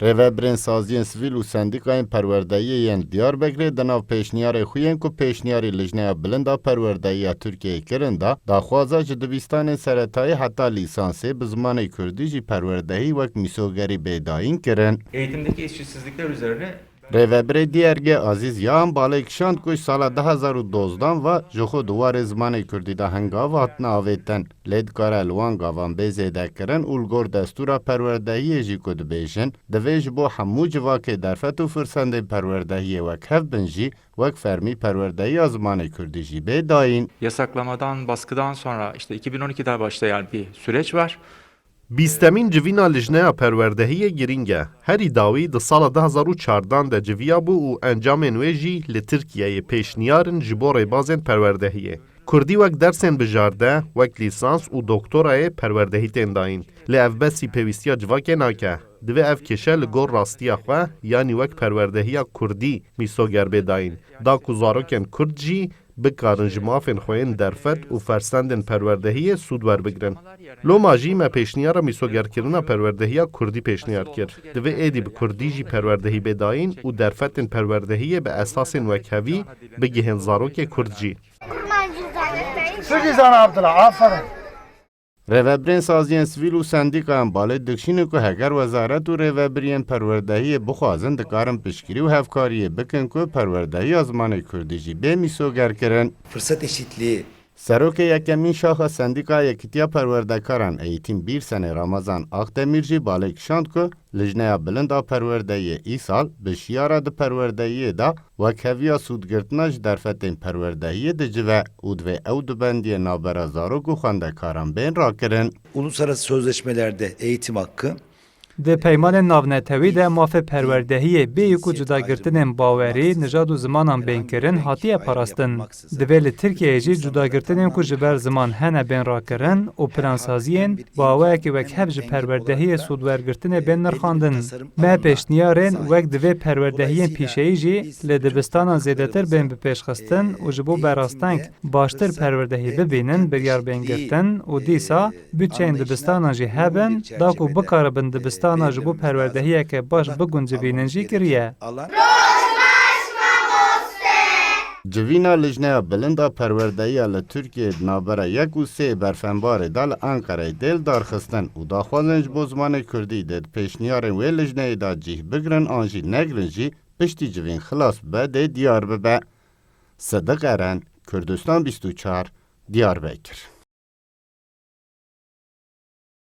Rêveberên saziyên sivîl û sendîkayên perwerdehiyê yên Dîarbekirê di nav pêşniyarê xwe yên ku pêşniyarê Lijneya Bilind a Perwerdehiya Tirkiyeyê kirin da daxwaza ji dibistanên seretayî heta lîsansê bi zimanê Kurdî jî perwerdehî wek misogerî bêdayîn kirin. Eğitimdeki eşitsizlikler üzerine Rêveberê Dîergê Azîz Yan balê kişand ku ji sala 2012 ve ji xwe duwarê zimanê Kurdî de hengav hatine avêtin. Lê dikare li wan gavan bê zêdekirin û li gor destûra perwerdehiyê jî ku dibêjin, divê ji bo hemû civakê derfet û firsendên perwerdehiyê wek hev bin jî wek fermî perwerdehiya zimanê Kurdî jî bêdayîn. yasaklamadan, baskıdan sonra işte 2012'de başlayan bir süreç var. Bîstemîn civîna lijneya perwerdehiyê girîng e. Herî dawî di sala 2014 de civiya bû û encamên wê jî li Tirkiyeyê pêşniyarin ji bo rêbazên perwerdehiyê. Kurdî wek dersên bijarde, wek lîsans û doktorayê perwerdehî tên dayîn. Lê ev besî pêwîstiya civakê nake. Divê ev kêşe li gor rastiya xwe yanî wek perwerdehiya Kurdî misoger bêdayîn. Da ku zarokên Kurd jî bikarin ji mafên xwe yên derfet û fersendên perwerdehiyê sûd werbigirin. Loma jî me pêşniyara misogerkirina perwerdehiya Kurdî pêşniyar kir. Divê êdî bi Kurdî jî perwerdehî bêdayîn û derfetên perwerdehiyê bi esasên wekhevî bigihên zarokê Kurd jî. Rêveberên saziyên sivîl û sendîkayan balê dikşînin ku heger wezaret û rêveberiyên perwerdehiyê bixwazin dikarin piştgirî û hevkariyê bikin ku perwerdehiya zimanê Kurdî jî bê misoger kirin. Fırsat eşitliği. Serokê yekemîn şaxa Sendîka Yekîtiya Perwerdekaran Eğitim bir sene Ramazan Akdemîr jî balê kişand ku Lijneya Bilind a Perwerdehiyê îsal bi şiyara di perwerdehiyê de wekheviya sûdgirtina ji derfetên perwerdehiyê dicive û divê ew di bendiyê navbera zarok û xwendekaran bên rakirin. Uluslararası sözleşmelerde eğitim hakkı, Di peymanên navnetewî de mafê perwerdehiyê bêyî ku cudagirtinên bawerî, nijad û zimanan bênkirin hatiye parastin. Divê li Tirkiyeyê jî cudagirtinên ku ji ber ziman hene bên rakirin û plansaziyên baweyekî wekhev ji perwerdehiyê sûdwergirtinê bên nirxandin. Me pêşniyarên wek divê perwerdehiyên pîşeyî jî li dibistanan zêdetir bên bipêşxistin û ji bo berasteng baştir perwerdehî bibînin biryar bên girtin û dîsa bütçeyên dibistanan jî hebin da ku bikaribin dibistan ji bo perwerdehiyeke baş biguncivînin jî kiriye. Civîna Lijneya Bilind a Perwerdehiya li Tirkiyeyê di navbera 1 û 3 berfembarê de li Enqereyê dêl darxistin û daxwazin ji bo zimanê Kurdî de di pêşniyarên wê lijneyê de cih bigirin an jî negirin jî piştî civên xilas bibe dê diyar bibe. Sidik Eren, Kurdistan 24, Dîarbekir.